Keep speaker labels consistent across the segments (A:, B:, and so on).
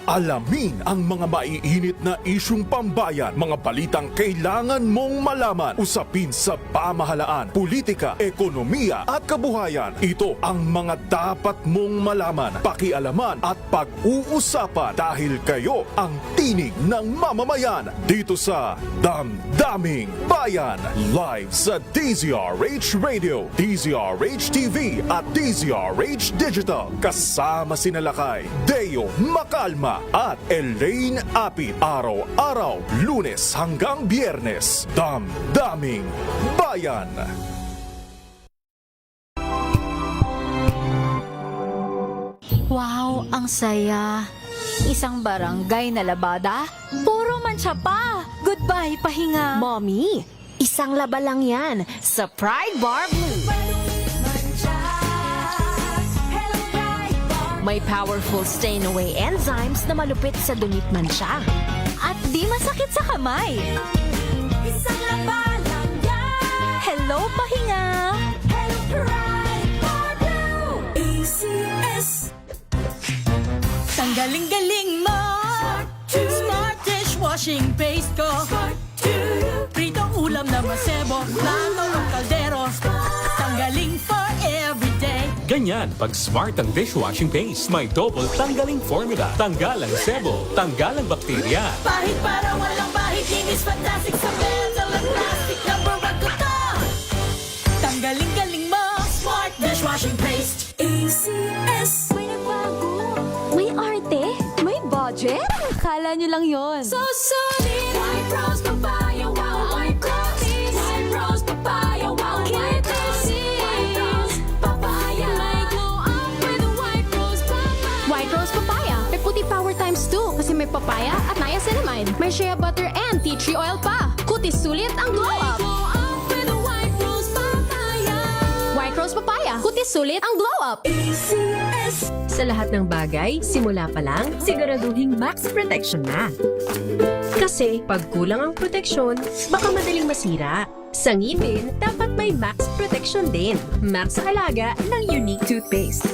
A: Alamin ang mga maiinit na isyung pambayan, mga balitang kailangan mong malaman, usapin sa pamahalaan, politika, ekonomiya at kabuhayan. Ito ang mga dapat mong malaman, pakialaman at pag-uusapan dahil kayo ang tinig ng mamamayan dito sa Damdaming Bayan. Live sa DZRH Radio, DZRH TV at DZRH Digital. Kasama sina Lakay, Deo Macalma at Elaine Apit. Araw-araw, Lunes hanggang Biyernes. Damdaming Bayan.
B: Wow, ang saya. Isang barangay na labada, puro mancha pa. Goodbye, pahinga.
C: Mommy, isang laba lang yan sa Pride Bar Blue. May powerful stain-away enzymes na malupit sa dumit mansya.
B: At di masakit sa kamay. Isang laba lang yan. Hello, pahinga. Hello, Pride Bar Blue. ACS.
D: Tanggaling-galing mo. Smart dishwashing paste ko. Pritong ulam na masebo, plato o kaldero. Tanggaling for everyday.
E: Ganyan, pag smart ang dishwashing paste, may double tanggaling formula. Tanggal ang sebo, tanggal ang bakterya.
D: Pahit para walang pahit, linis fantastic sa metal at plastic. Number one ko to. Tanggaling-galing mo. Smart dishwashing paste. ACS.
B: May nagbago. May arte. May budget. Akala nyo lang yon.
D: So solid. White rose papaya, wow, white rose. White rose papaya, wow, white rose. White rose papaya. May glow up with a white rose papaya.
C: White Rose Papaya. May puti power times 2 kasi may papaya at niacinamide. May shea butter and tea tree oil pa. Kutis sulit ang glow up.
D: Glow up with a white rose papaya.
C: White Rose Papaya. Kutis sulit ang glow up.
D: ACS.
F: Sa lahat ng bagay, simula pa lang, siguraduhing max protection na. Kasi pag kulang ang proteksyon, baka madaling masira. Sa ngipin, dapat may max protection din. Max sa alaga ng unique toothpaste.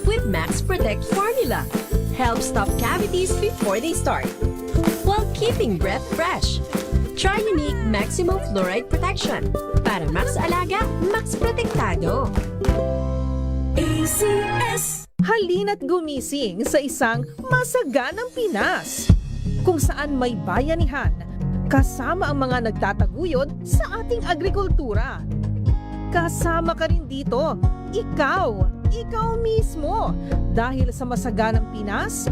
F: With Max Protect Formula, help stop cavities before they start, while keeping breath fresh. Try unique maximum fluoride protection. Para max alaga, max protektado.
D: ACS.
G: Halina't gumising sa isang masaganang Pinas, kung saan may bayanihan, kasama ang mga nagtataguyod sa ating agrikultura. Kasama ka rin dito, ikaw mismo. Dahil sa masaganang Pinas,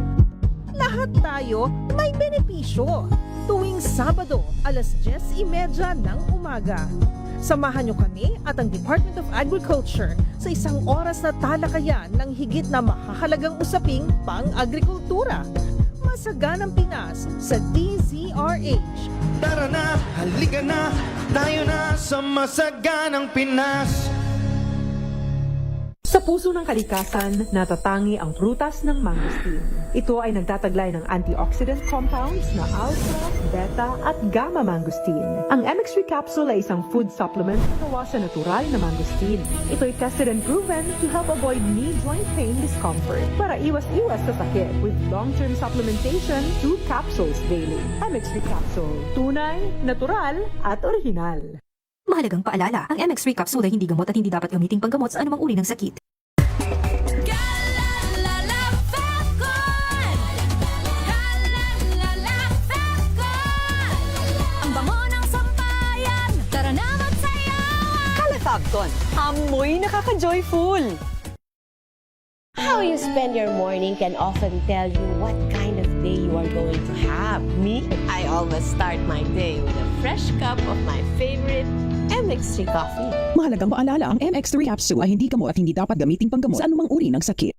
G: lahat tayo may benepisyo. Tuwing Sabado, alas 10:30 ng umaga. Samahan niyo kami at ang Department of Agriculture sa isang oras na talakayan ng higit na mahahalagang usaping pang-agrikultura. Masaganang Pinas sa DZRH.
H: Tara na, halika na, tayo na sa masaganang Pinas.
I: Sa puso ng kalikasan, natatangi ang prutas ng mangosteen. Ito ay nagtataglay ng antioxidant compounds na alpha, beta at gamma mangosteen. Ang MX3 capsule ay isang food supplement na gawa sa natural na mangosteen. Ito ay tested and proven to help avoid knee joint pain discomfort para iwas-iwas sa sakit with long-term supplementation 2 capsules daily. MX3 capsule, tunay, natural at orihinal.
J: Mahalagang paalala, ang MX3 capsule ay hindi gamot at hindi dapat gamiting panggamot sa anumang uri ng sakit.
D: Ang bango ng sampayan, tara na magsayawan.
C: Calefacton. Amoy nakaka-joyful.
K: How you spend your morning can often tell you what kind of day you are going to have. Me, I always start my day with a fresh cup of my favorite MX3 coffee.
L: Mahalagang paalala, ang MX3 capsule ay hindi gamot at hindi dapat gamiting panggamot sa anumang uri ng sakit.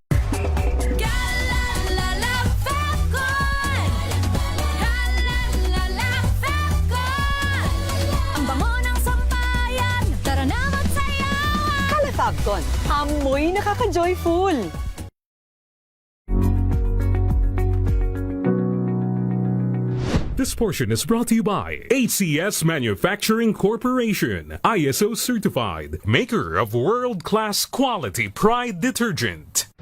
D: Ang bango ng sampayan, tara na magsayawan.
C: Calefacton. Amoy nakaka-joyful.
E: This portion is brought to you by ACS Manufacturing Corporation, ISO certified, maker of world-class quality Pride detergent.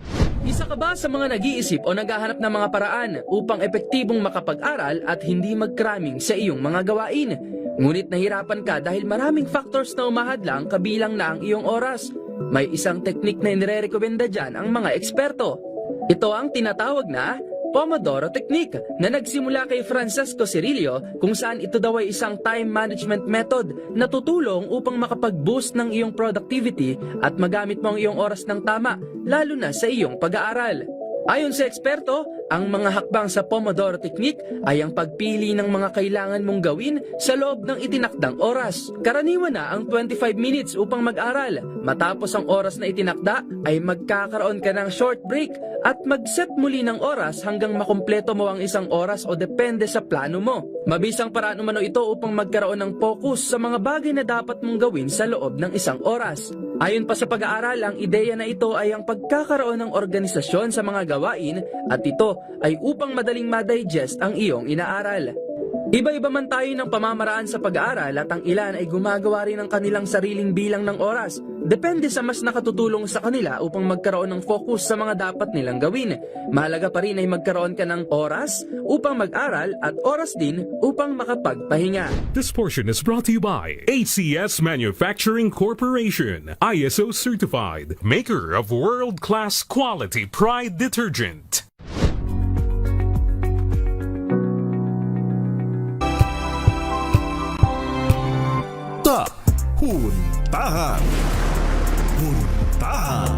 M: Isa ka ba sa mga nag-iisip o naghahanap ng mga paraan upang epektibong makapag-aral at hindi mag-cramming sa iyong mga gawain? Ngunit nahirapan ka dahil maraming factors na umahadlang kabilang na ang iyong oras. May isang teknik na inirekomenda dyan ang mga eksperto. Ito ang tinatawag na Pomodoro Technique na nagsimula kay Francesco Cirillo kung saan ito daw ay isang time management method na tutulong upang makapag-boost ng iyong productivity at magamit mo ang iyong oras ng tama, lalo na sa iyong pag-aaral. Ayon sa eksperto, ang mga hakbang sa Pomodoro Technique ay ang pagpili ng mga kailangan mong gawin sa loob ng itinakdang oras. Karaniwan na ang 25 minutes upang mag-aral. Matapos ang oras na itinakda, ay magkakaroon ka ng short break at mag-set muli ng oras hanggang makumpleto mo ang isang oras o depende sa plano mo. Mabisang paraan umano ito upang magkaroon ng focus sa mga bagay na dapat mong gawin sa loob ng isang oras. Ayon pa sa pag-aaral, ang ideya na ito ay ang pagkakaroon ng organisasyon sa mga gawain at ito ay upang madaling ma-digest ang iyong inaaral. Iba-iba man tayo ng pamamaraan sa pag-aaral at ang ilan ay gumagawa rin ng kanilang sariling bilang ng oras. Depende sa mas nakatutulong sa kanila upang magkaroon ng focus sa mga dapat nilang gawin. Mahalaga pa rin ay magkaroon ka ng oras upang mag-aral at oras din upang makapagpahinga.
E: This portion is brought to you by ACS Manufacturing Corporation, ISO certified, maker of world-class quality Pride detergent.
A: Huntahan. Huntahan.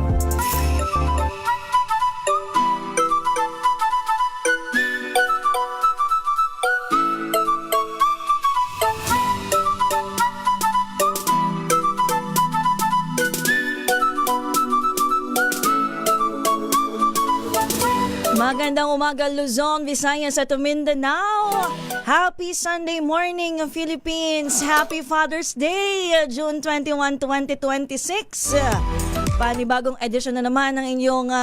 N: Magandang umaga Luzon, Visayas at Mindanao. Happy Sunday morning Philippines. Happy Father's Day, June 21, 2026. Panibagong edisyon na naman ng inyong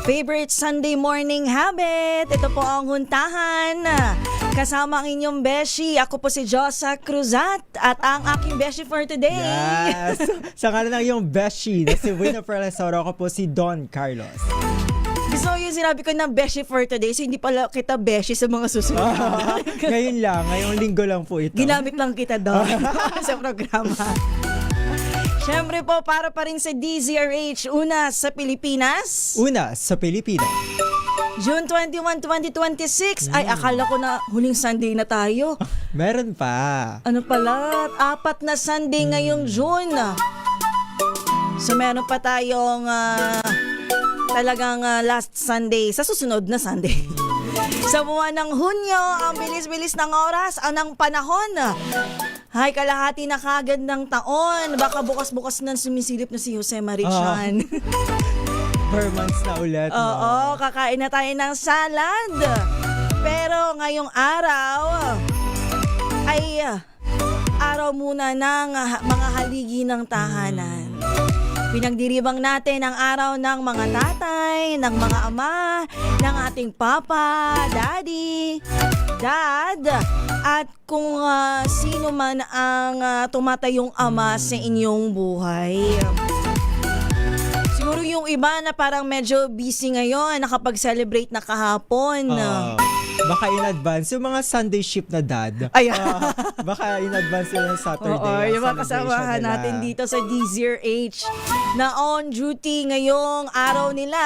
N: favorite Sunday morning habit. Ito po ang Huntahan. Kasama ang inyong beshi. Ako po si Josa Cruzat at ang aking beshi for today.
O: Yes! Sa kanan ng iyong beshi na si Wina Perlesoro, ako po si Don Carlos.
N: So yung sinabi ko na beshi for today, so hindi pala kita beshi sa mga susunod.
O: Ngayon lang, ngayong linggo lang po ito.
N: Ginamit lang kita doon sa programa. Siyempre po, para pa rin sa DZRH, una sa Pilipinas.
O: Una sa Pilipinas.
N: June 21, 2026. Ay, akala ko na huling Sunday na tayo.
O: Meron pa.
N: Ano pala? 4 na Sunday ngayong June. So meron pa tayong talagang last Sunday, sa susunod na Sunday. Sa buwan ng Hunyo, ang bilis-bilis ng oras, ng panahon. Hay, kalahati na kagad ng taon. Baka bukas-bukas na sumisilip na si Jose Marichan.
O: 4 months na ulit.
N: Oo, kakain na tayo ng salad. Pero ngayong araw, ay araw muna ng mga haligi ng tahanan. Pinagdiribang natin ang araw ng mga tatay, ng mga ama, ng ating papa, daddy, dad, at kung sino man ang tumatayong ama sa inyong buhay. Siguro yung iba na parang medyo busy ngayon, nakapag-celebrate na kahapon.
O: Baka in advance yung mga Sunday shift na dad. Baka in advance yung Saturday.
N: Oo, yung mga kasamahan natin dito sa DZRH na on duty ngayong araw nila.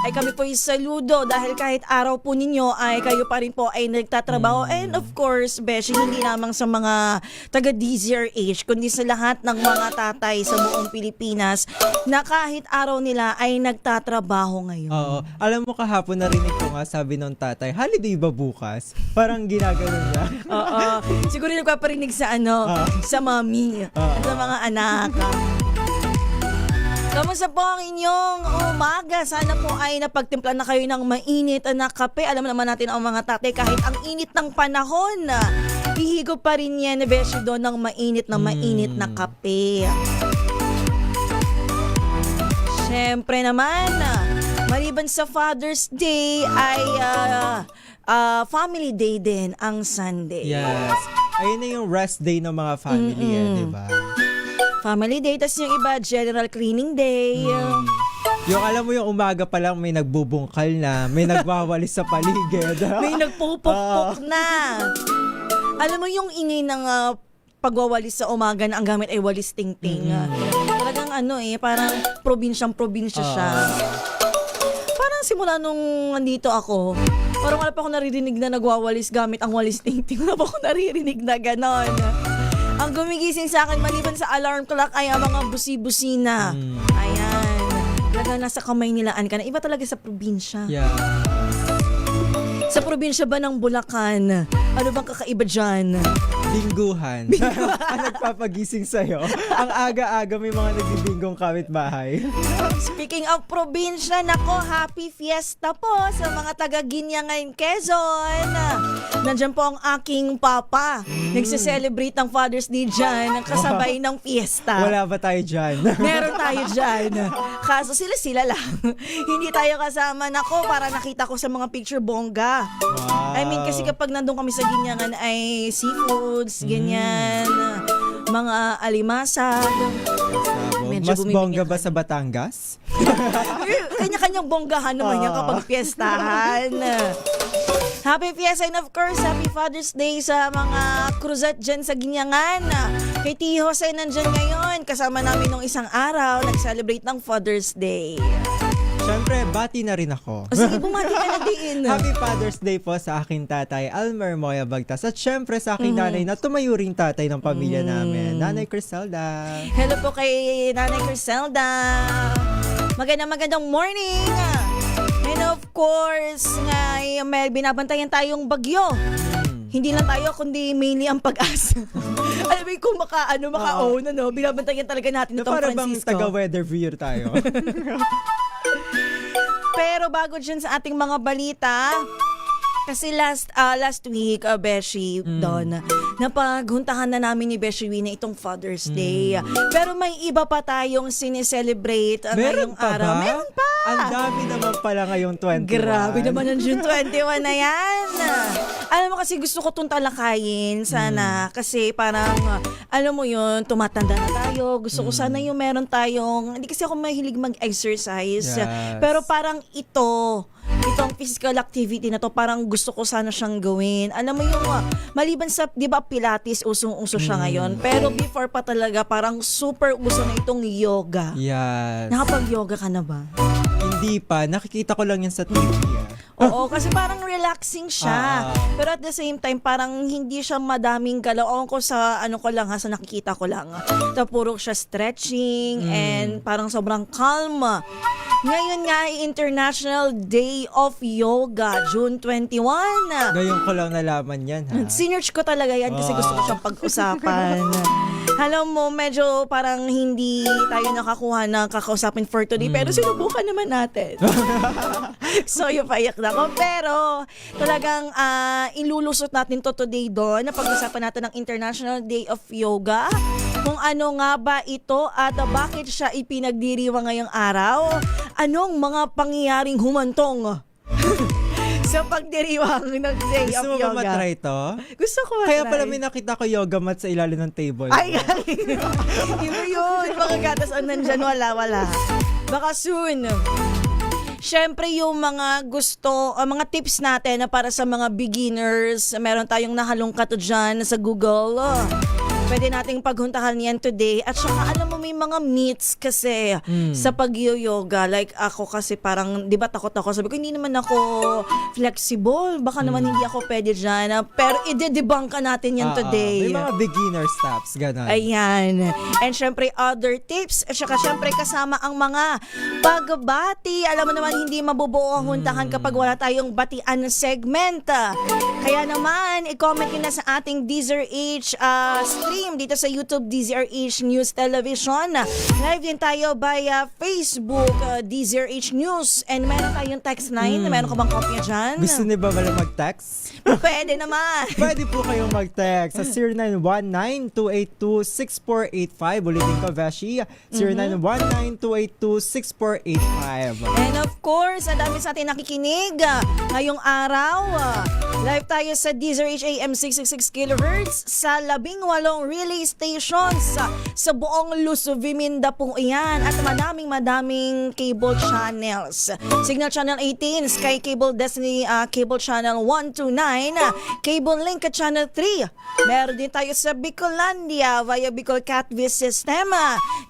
N: Ay kami po saludo dahil kahit araw po ninyo ay kayo pa rin po ay nagtatrabaho. And of course, Beshi, hindi lamang sa mga taga DZRH, kundi sa lahat ng mga tatay sa buong Pilipinas na kahit araw nila ay nagtatrabaho ngayon.
O: Oo. Alam mo, kahapon narinig ko nga, sabi ng tatay, holiday ba bukas? Parang ginagano niya.
N: Oo. Siguro nagpaparinig sa sa mami at sa mga anak. Kamusta po ang inyong umaga? Sana po ay napagtimpla na kayo ng mainit na kape. Alam naman natin ang mga tatay, kahit ang init ng panahon, hihigop pa rin yan, Beshi, doon ng mainit na kape. Siyempre naman, maliban sa Father's Day ay family day din ang Sunday.
O: Yes. Ayun na yung rest day ng mga family, di ba?
N: Family day, tas yung iba, general cleaning day.
O: Yung alam mo yung umaga pa lang may nagbubungkal na, may nagwawalis sa paligid.
N: May nagpupukpok na. Alam mo yung ingay ng pagwawalis sa umaga na ang gamit ay walis tingting. Talagang parang probinsyang-probinsya siya. Parang simula nung nandito ako, parang wala pa ako naririnig na nagwawalis gamit ang walis tingting. Wala pa ako naririnig na ganon. Ang gumigising sa akin maliban sa alarm clock ay ang mga busi-busina. Ayan. Talagang nasa kamay nilaan ka na. Iba talaga sa probinsya.
O: Yeah.
N: Sa probinsya ba ng Bulacan? Ano bang kakaiba dyan?
O: Bingguhan. Ang nagpapagising sa'yo. Ang aga-aga may mga nagbibinggong kapitbahay.
N: Speaking of probinsya, nako, happy fiesta po sa mga taga-Ginyangan, Quezon. Nandiyan po ang aking papa. Nagse-celebrate ng Father's Day dyan, kasabay ng fiesta.
O: Wala ba tayo dyan?
N: Meron tayo dyan. Kaso sila lang. Hindi tayo kasama. Nako, para nakita ko sa mga picture bongga.
O: Wow.
N: I mean, kasi kapag nandun kami sa Ginyangan ay seafoods, ganyan. Mga alimasag.
O: Mas bongga ba sa Batangas?
N: Kanya-kanyang bonggahan naman yan kapag fiestahan. Happy Fiesta and of course, Happy Father's Day sa mga kruzat dyan sa Ginyangan. Kay T. Jose nandyan ngayon. Kasama namin nung isang araw, nag-celebrate ng Father's Day.
O: Siyempre, bati na rin ako.
N: Sige, bumati ka na din.
O: Happy Father's Day po sa aking tatay, Almer Moya Bagtas. At siyempre sa aking nanay na tumayo ring tatay ng pamilya namin, Nanay Criselda.
N: Hello po kay Nanay Criselda. Magandang morning. And of course, may binabantayan tayong bagyo. Hindi lang tayo, kundi mainly ang Pag-asa. Alam mo, kung maka-own, binabantayan talaga natin itong
O: para
N: Francisco.
O: Para bang taga-weather viewer tayo.
N: Pero bago dyan sa ating mga balita, kasi last week, Beshi, Don, napaghuntahan na namin ni Beshi Wina itong Father's Day. Pero may iba pa tayong sineselebrate ngayong araw.
O: Ba?
N: Meron pa!
O: Ang dami naman pala ngayong 21.
N: Grabe naman ang June 21 na yan. Alam mo kasi gusto ko itong talakayin sana kasi parang, alam mo yun, tumatanda na tayo. Gusto ko sana yung meron tayong, hindi kasi ako mahilig mag-exercise.
O: Yes.
N: Pero parang itong physical activity na to, parang gusto ko sana siyang gawin. Alam mo yung, maliban sa, di ba, Pilates, usong-uso siya ngayon. Pero before pa talaga, parang super uso na itong yoga.
O: Yes.
N: Nakapag-yoga ka na ba?
O: Hindi pa. Nakikita ko lang yan sa TV.
N: Oo, kasi parang relaxing siya. Pero at the same time, parang hindi siya madaming galaw. Ewan ko sa sa nakikita ko lang. Puro siya stretching and parang sobrang calm. Ngayon nga ay International Day of Yoga, June 21.
O: Ngayon ko lang nalaman yan, ha?
N: Sinerch ko talaga yan kasi gusto ko siyang pag-usapan. Alam mo, medyo parang hindi tayo nakakuha ng kakausapin for today, pero sinubukan naman natin. So, yung payak na ako. Pero, talagang ilulusot natin to today doon na pag-usapan natin ng International Day of Yoga. Kung ano nga ba ito at bakit siya ipinagdiriwang ngayong araw. Anong mga pangyayaring humantong sa pagdiriwang ng Day
O: Gusto
N: of Yoga.
O: mo ba matry to?
N: Gusto ko matry.
O: Kaya pala may nakita ko yoga mat sa ilalim ng table.
N: Ay, iba yun. Mga gatas ang nandyan, wala. Baka soon. Siyempre yung mga mga tips natin na para sa mga beginners, meron tayong nahalungkat dyan sa Google. Pwede nating paghuntahan yan today. At saka alam mo, may mga myths kasi sa pag-yoga. Like ako kasi parang, di ba takot ako. Sabi ko, hindi naman ako flexible. Baka naman hindi ako pwede dyan. Pero i-debunk natin yan today.
O: May mga beginner steps, gano'n.
N: Ayan. And syempre, other tips. At saka syempre, kasama ang mga pagbati. Alam mo naman, hindi mabubuo ang huntahan kapag wala tayong batian na segment. Kaya naman, i-comment nyo na sa ating DZRH stream dito sa YouTube DZRH News Television. Live din tayo via Facebook DZRH News. And meron tayong text line. Meron ka bang kopya dyan?
O: Gusto niyo ba mag-text?
N: Pwede naman.
O: Pwede po kayong mag-text sa 0919-282-6485. Ulitin ko, Veshi. 0919-282-6485.
N: And of course, ang dami sa atin nakikinig ngayong araw. Live tayo sa DZRH AM 666 kHz sa 18 pong relay stations sa buong Luzon, Mindanao iyan at madaming cable channels. Signal Channel 18, Sky Cable Destiny Cable Channel 129, Cable Link Channel 3. Meron din tayo sa Bicolandia via Bicol Catvis System,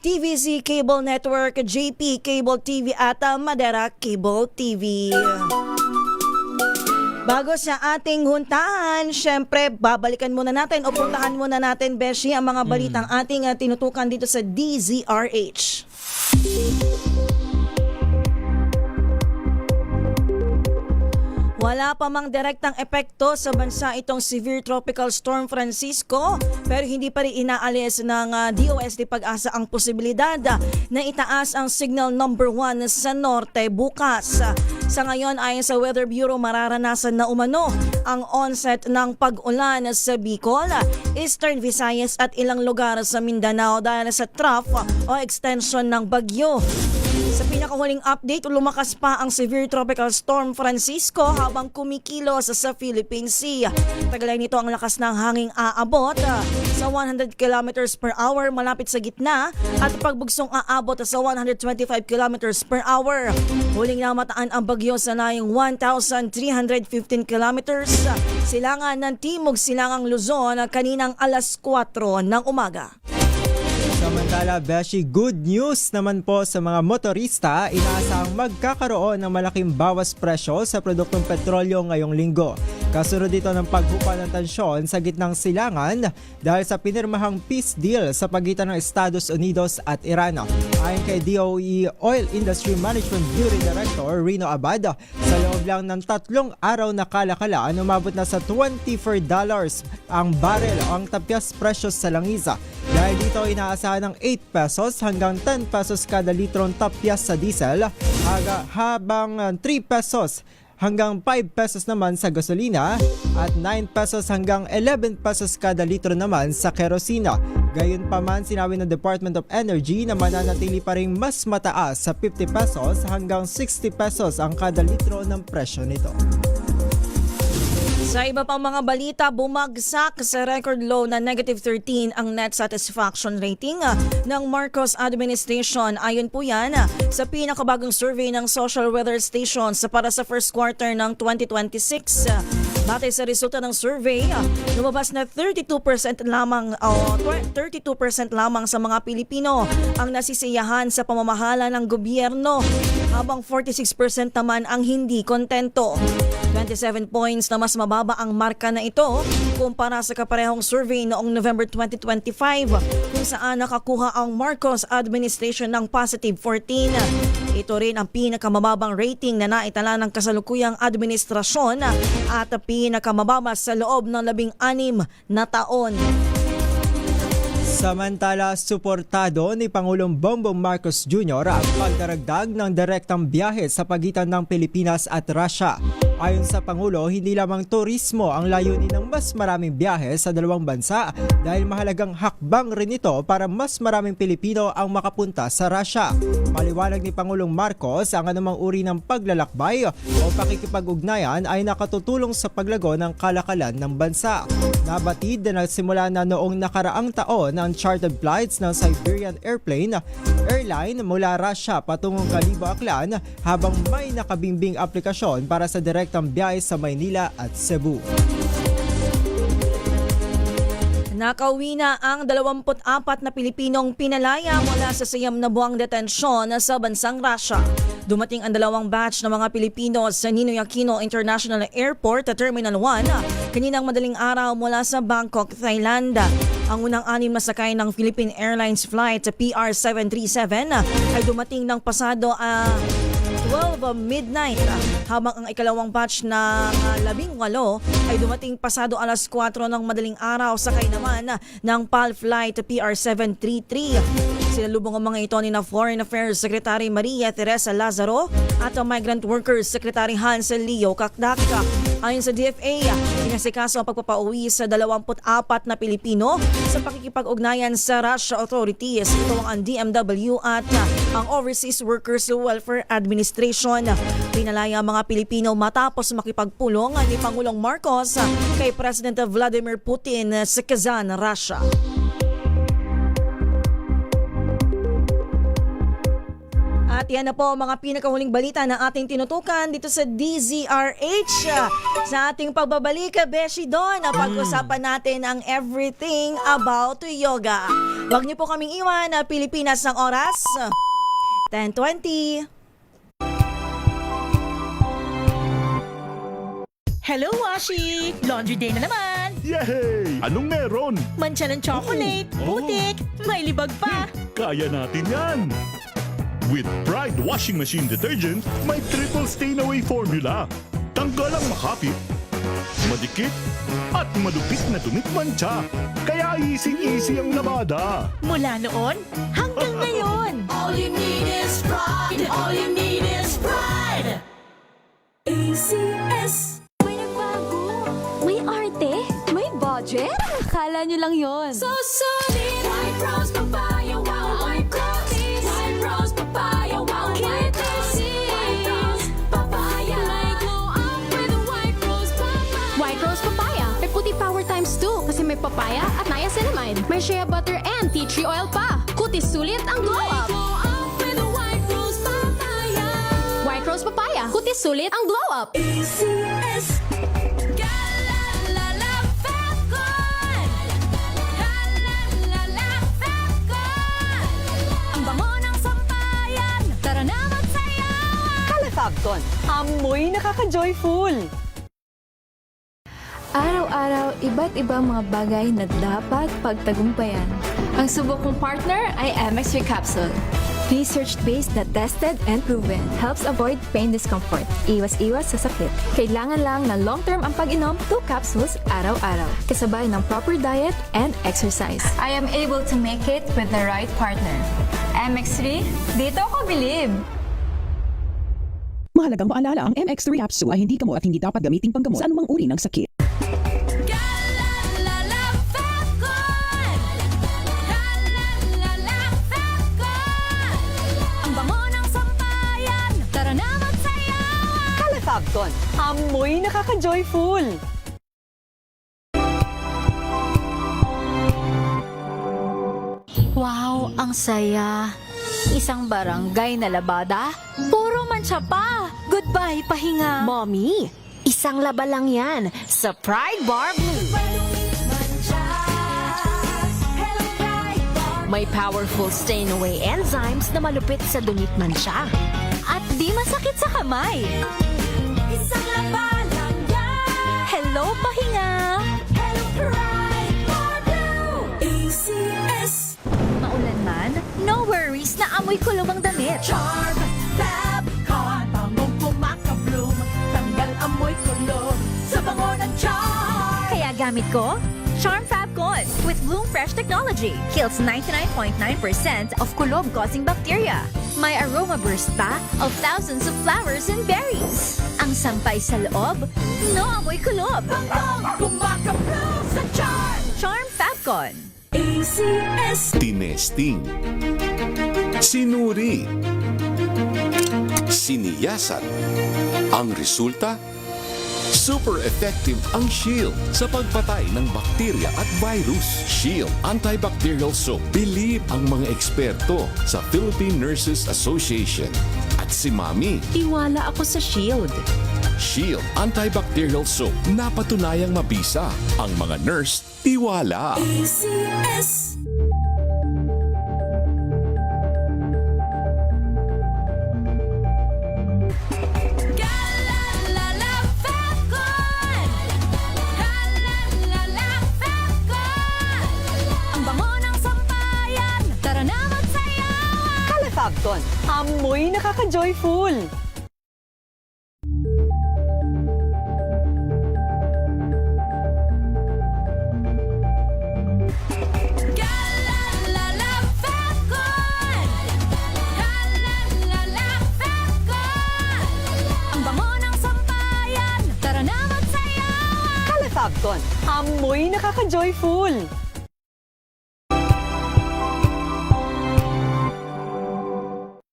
N: TVZ Cable Network, JP Cable TV at Madera Cable TV. Bago sa ating huntahan, syempre babalikan muna natin o puntahan muna natin, Beshi, ang mga balitang ating tinutukan dito sa DZRH. Wala pa mang direktang epekto sa bansa itong Severe Tropical Storm Francisco, pero hindi pa rin inaalis ng DOST Pag-asa ang posibilidad na itaas ang signal number 1 sa norte bukas. Sa ngayon, ayon sa Weather Bureau, mararanasan na umano ang onset ng pag-ulan sa Bicol, Eastern Visayas at ilang lugar sa Mindanao dahil sa trough o extension ng bagyo. Sa pinakahuling update, lumakas pa ang Severe Tropical Storm Francisco habang kumikilos sa Philippine Sea. Taglay nito ang lakas ng hanging aabot sa 100 kilometers per hour malapit sa gitna at pagbugsong aabot sa 125 kilometers per hour. Huling namataan ang bagyo sa layong 1,315 kilometers silangan ng Timog Silangang Luzon kaninang alas 4 ng umaga.
O: Samantala, Beshi, good news naman po sa mga motorista. Inaasahang magkakaroon ng malaking bawas presyo sa produktong petrolyo ngayong linggo. Kasunod dito ng pagbuka ng tensyon sa gitnang silangan dahil sa pinirmahang peace deal sa pagitan ng Estados Unidos at Iran. Ayon kay DOE Oil Industry Management Bureau Director Rino Abad, sa loob lang ng 3 araw na kalakalan, umabot na sa $24 ang barrel o ang tapyas presyo sa langisa. Dahil dito inaasahan ng 8 pesos hanggang 10 pesos kada litrong tapyas sa diesel, habang 3 pesos hanggang 5 pesos naman sa gasolina at 9 pesos hanggang 11 pesos kada litro naman sa kerosina. Gayunpaman, sinabi ng Department of Energy na mananatili pa rin mas mataas sa 50 pesos hanggang 60 pesos ang kada litro ng presyo nito.
N: Sa iba pang mga balita, bumagsak sa record low na -13 ang net satisfaction rating ng Marcos administration. Ayon po yan sa pinakabagong survey ng Social Weather Stations para sa first quarter ng 2026. Batay sa resulta ng survey, lumabas na 32% lamang sa mga Pilipino ang nasisiyahan sa pamamahala ng gobyerno, habang 46% naman ang hindi kontento. 27 points na mas mababa ang marka na ito kumpara sa kaparehong survey noong November 2025 kung saan nakakuha ang Marcos administration ng positive 14. Ito rin ang pinakamababang rating na naitala ng kasalukuyang administrasyon at pinakamababa sa loob ng 16 na taon.
O: Samantala, suportado ni Pangulong Bongbong Marcos Jr. ang pagdaragdag ng direktang biyahe sa pagitan ng Pilipinas at Russia. Ayon sa Pangulo, hindi lamang turismo ang layunin ng mas maraming biyahe sa dalawang bansa dahil mahalagang hakbang rin ito para mas maraming Pilipino ang makapunta sa Russia. Maliwanag ni Pangulong Marcos, ang anumang uri ng paglalakbay o pakikipag-ugnayan ay nakatutulong sa paglago ng kalakalan ng bansa. Nabatid na nagsimula na noong nakaraang taon ang chartered flights ng Siberian Airline mula Russia patungong Kalibo, Aklan, habang may nakabimbing aplikasyon para sa direktang biyahe sa Maynila at Cebu.
N: Nakauwi na ang 24 na Pilipinong pinalaya mula sa 9 na buwang detensyon sa bansang Russia. Dumating ang 2 batch ng mga Pilipino sa Ninoy Aquino International Airport at Terminal 1 kaninang madaling araw mula sa Bangkok, Thailand. Ang unang 6 na sakay ng Philippine Airlines flight PR737 ay dumating ng pasado 12 midnight, habang ang ikalawang batch na 18 ay dumating pasado alas 4 ng madaling araw, sakay naman ng PAL flight PR733. Sinalubong ang mga ito ni Foreign Affairs Secretary Maria Teresa Lazaro at ang Migrant Workers Secretary Hansel Leo Kakdaka. Ayon sa DFA, inasikaso ang pagpapauwi sa 24 na Pilipino sa pakikipag-ugnayan sa Russia authorities. Ito ang DMW at ang Overseas Workers Welfare Administration. Pinalaya ang mga Pilipino matapos makipagpulong ni Pangulong Marcos kay President Vladimir Putin sa Kazan, Russia. yan na po mga pinakahuling balita na ating tinutukan dito sa DZRH. Sa ating pagbabalik, Beshi Don, pag-usapan natin ang everything about yoga. Huwag niyo po kaming iwan, Pilipinas ng oras, 10:20.
P: Hello, Washi! Laundry day na naman!
A: Yay! Anong meron?
P: Mancha ng chocolate, putik, may libag pa!
A: Kaya natin yan! With Pride Washing Machine Detergent, may triple stain-away formula. Tanggalang makapit, madikit, at malupit na dumit mancha. Kaya easy-easy ang labada.
P: Mula noon hanggang ngayon!
D: All you need is pride. All you need is pride. ACS.
B: May nagbago. May arte. May budget. Akala nyo lang yon.
D: So solid. White rose papaya, wow, white rose. White rose papaya, wow, white rose. White rose papaya.
C: May glow up with a white rose papaya. White rose papaya. May puti power times 2 kasi may papaya at niacinamide. May shea butter and tea tree oil pa. Kutis sulit ang glow up.
D: Glow up with a white rose papaya.
C: White rose papaya. Kutis sulit ang glow up.
D: ACS. Galalala Falcon. Galalala Falcon.
B: Ang bango ng sampayan. Tara na magsayawan.
L: Calefabcon, amoy nakaka-joyful.
B: Araw-araw, iba't ibang mga bagay na dapat pagtagumpayan. Ang subok kong partner ay MX3 Capsule. Research-based na tested and proven. Helps avoid pain discomfort. Iwas-iwas sa sakit. Kailangan lang na long-term ang pag-inom 2 capsules araw-araw. Kasabay ng proper diet and exercise. I am able to make it with the right partner. MX3, dito ako bilib!
L: Mahalagang paalala, ang MX3 capsule ay hindi gamot at hindi dapat gamiting panggamot sa anumang uri ng sakit.
D: Galalala Falcon. Galalala Falcon.
B: Ang bango ng sampayan. Tara na magsayawan.
L: Calefabcon, amoy nakaka-joyful.
B: Wow, ang saya. Isang barangay na labada, puro mancha pa. Goodbye, pahinga.
F: Mommy, isang laba lang yan sa Pride Bar Blue. May powerful stain-away enzymes na malupit sa dumit mancha.
B: At di masakit sa kamay.
D: Isang laban lang yan.
B: Hello, pahinga.
D: Hello, Pride Bar Blue. ACS.
B: Maulan man, no worries na amoy kulog ang damit.
D: Charm Fabcon. Bangong kumaka-bloom. Tanggal amoy kulog sa bango ng charm.
B: Kaya gamit ko, Charm Fabcon with Bloom Fresh Technology. Kills 99.9% of kulob-causing bacteria. May aroma burst pa of thousands of flowers and berries. Ang sampay sa loob, no amoy kulob.
D: Bangong kumaka-bloom sa charm.
B: Charm Fabcon.
D: ACS.
A: Tinesting, sinuri, siniyasan. Ang resulta, super effective ang Shield sa pagpatay ng bakterya at virus. Shield Antibacterial Soap. Believe ang mga eksperto sa Philippine Nurses Association. At si Mami.
F: Tiwala ako sa Shield.
A: Shield Antibacterial Soap. Napatunayang mabisa. Ang mga nurse, tiwala.
D: ACS. Galalala Falcon. Galalala Falcon.
B: Ang bango ng sampayan. Tara na magsayawan.
L: Calefabcon, amoy nakaka-joyful.
D: Galalala Falcon. Galalala Falcon.
B: Ang bango ng sampayan. Tara na magsayawan.
L: Calefabcon, amoy nakaka-joyful.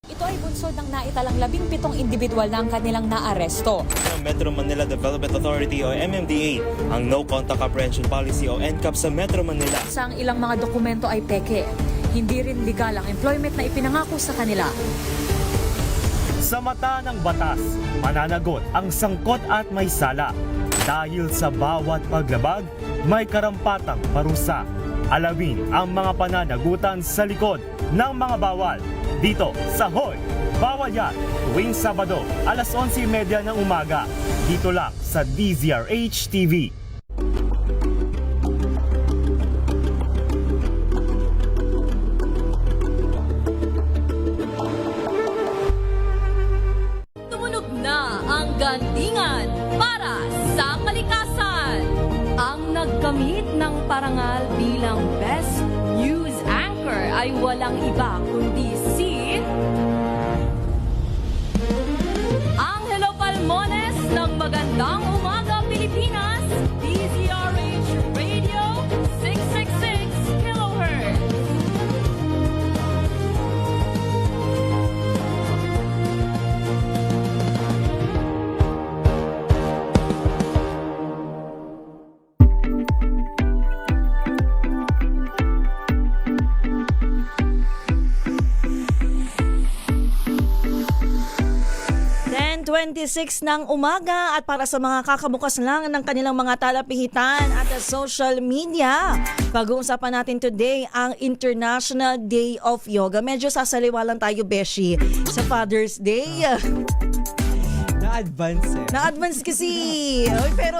Q: Ito ay bunsod ng naitalang 17 individual na ang kanilang naaresto.
R: Ng Metro Manila Development Authority o MMDA ang No Contact Apprehension Policy o NCAP sa Metro Manila.
Q: Sa ang ilang mga dokumento ay peke. Hindi rin legal ang employment na ipinangako sa kanila.
S: Sa mata ng batas, mananagot ang sangkot at may sala. Dahil sa bawat paglabag, may karampatang parusa. Alamin ang mga pananagutan sa likod ng mga bawal. Dito sa Hoy! Bawal Yan! Tuwing Sabado, alas 11:30 ng umaga. Dito lang sa DZRH TV.
Q: Tumunog na ang gandingan para sa kalikasan. Ang nagkamit ng parangal bilang Best News Anchor ay walang iba kundi si Angelo Palmones ng Magandang Umaga Pilipinas, DZRH Radio 666 kHz.
N: Then 26 ng umaga at para sa mga kakabukas lang ng kanilang mga talapihitan at sa social media, pag-uusapan natin today ang International Day of Yoga. Medyo sasaliwa lang tayo, Beshi, sa Father's Day.
O: Na-advance eh.
N: Na-advance kasi. Oy, pero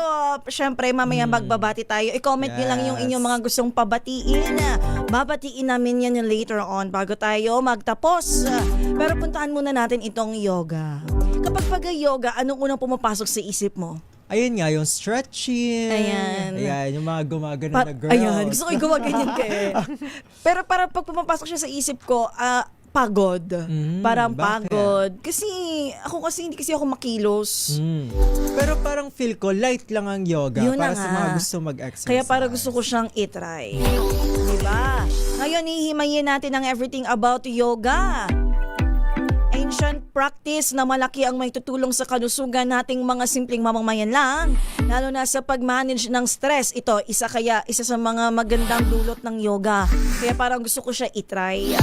N: syempre mamaya magbabati tayo. I-comment nyo lang yung inyong mga gustong pabatiin. Babatiin namin yan later on bago tayo magtapos. Pero puntahan muna natin itong yoga. Kapag pag-yoga, anong unang pumapasok sa isip mo?
O: Ayun nga, yung stretching.
N: Ayan.
O: Ayan, yung mga gumagano na girls.
N: Ayan, gusto ko yung gumaganyan ka eh. Pero para pag pumapasok siya sa isip ko, pagod. Parang
O: bakit?
N: pagod. Kasi hindi kasi ako makilos.
O: Pero parang feel ko, light lang ang yoga.
N: Yun
O: para
N: na
O: sa
N: nga.
O: mga gusto mag-exercise.
N: Kaya para gusto ko siyang itry. Diba? Ngayon, hihimayin natin ang everything about yoga. Ancient practice na malaki ang may tutulong sa kalusugan nating mga simpleng mamamayan lang, lalo na sa pag-manage ng stress. Ito, isa sa mga magandang dulot ng yoga. Kaya parang gusto ko siya itry.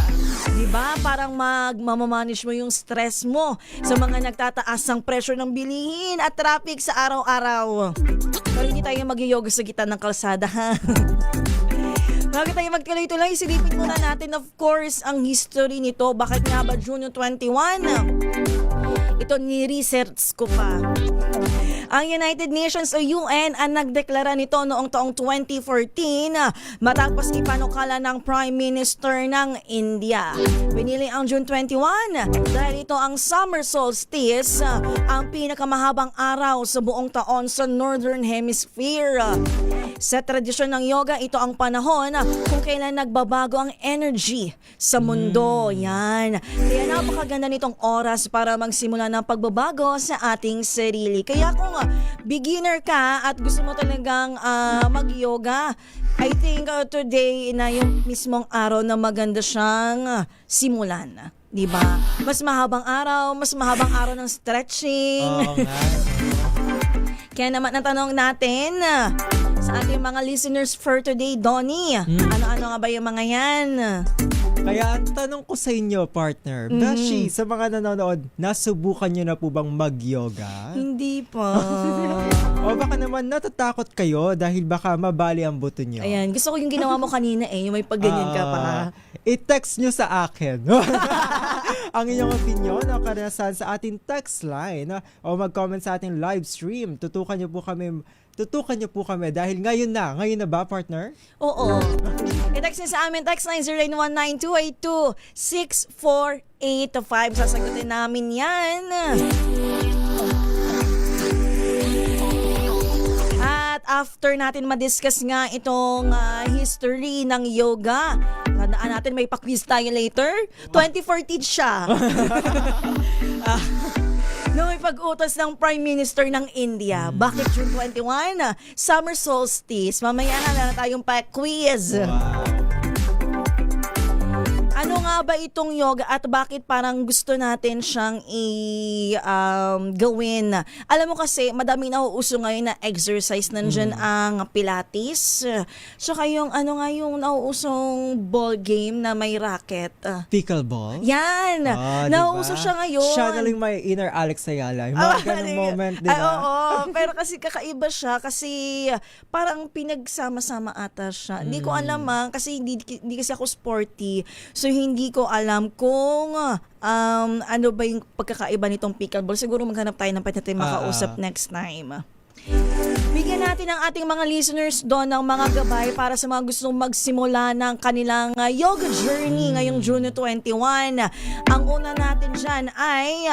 N: Diba? Parang mamamanage mo yung stress mo sa mga nagtataas ng pressure ng bilihin at traffic sa araw-araw. Pero hindi tayo mag-yoga sa gitna ng kalsada, ha? Bago tayo magtuloy-tuloy, silipin muna natin of course ang history nito. Bakit nga ba June 21? Ito ni-research ko pa. Ang United Nations o UN ang nagdeklara nito noong taong 2014 matapos ipanukala ng Prime Minister ng India. Pinili ang June 21 dahil ito ang summer solstice, ang pinakamahabang araw sa buong taon sa Northern Hemisphere. Sa tradisyon ng yoga, ito ang panahon kung kailan nagbabago ang energy sa mundo. Yan. Kaya napakaganda nitong oras para magsimula ng pagbabago sa ating sarili. Kaya kung beginner ka at gusto mo talagang mag-yoga, I think today na yung mismong araw na maganda siyang simulan. Diba? Mas mahabang araw ng stretching.
O: Oo nga.
N: Kaya naman ang tanong natin sa ating mga listeners for today, Donnie, ano-ano nga ba yung mga yan?
O: Kaya ang tanong ko sa inyo, partner, Beshi, sa mga nanonood, nasubukan nyo na po bang mag-yoga?
N: Hindi pa.
O: O baka naman natatakot kayo dahil baka mabali ang buto nyo.
N: Ayan, gusto ko yung ginawa mo kanina yung may pagganyan ka pa.
O: I-text nyo sa akin ang inyong opinion o karanasan sa ating text line o mag-comment sa ating live stream. Tutukan nyo po kami dahil ngayon na ba, partner?
N: Oo. I-text nyo sa amin, text line 0919-282-6485. Sasagutin namin yan. At after natin ma-discuss nga itong history ng yoga, tandaan natin may pa-quiz tayo later. 2014 siya. Nung may pag-utos ng Prime Minister ng India, bakit June 21? Summer solstice. Mamaya na tayong pa-quiz.
O: Wow.
N: Ano nga ba itong yoga at bakit parang gusto natin siyang gawin? Alam mo kasi, madami nauuso ngayon na exercise. Nandyan ang Pilates. Saka yung yung nauusong ball game na may racket.
O: Pickleball?
N: Yan! Nauuso siya ngayon.
O: Siya na lang may inner Alex Ayala. Yung mga ganong moment, di ba?
N: Oo, pero kasi kakaiba siya kasi parang pinagsama-sama ata siya. Hindi ko alam kasi hindi kasi ako sporty. So hindi ko alam kung ano ba yung pagkakaiba nitong pickleball. Siguro maghanap tayo ng pwede natin makausap next time. Bigyan natin ang ating mga listeners doon ng mga gabay para sa mga gustong magsimula ng kanilang yoga journey ngayong June 21. Ang una natin dyan ay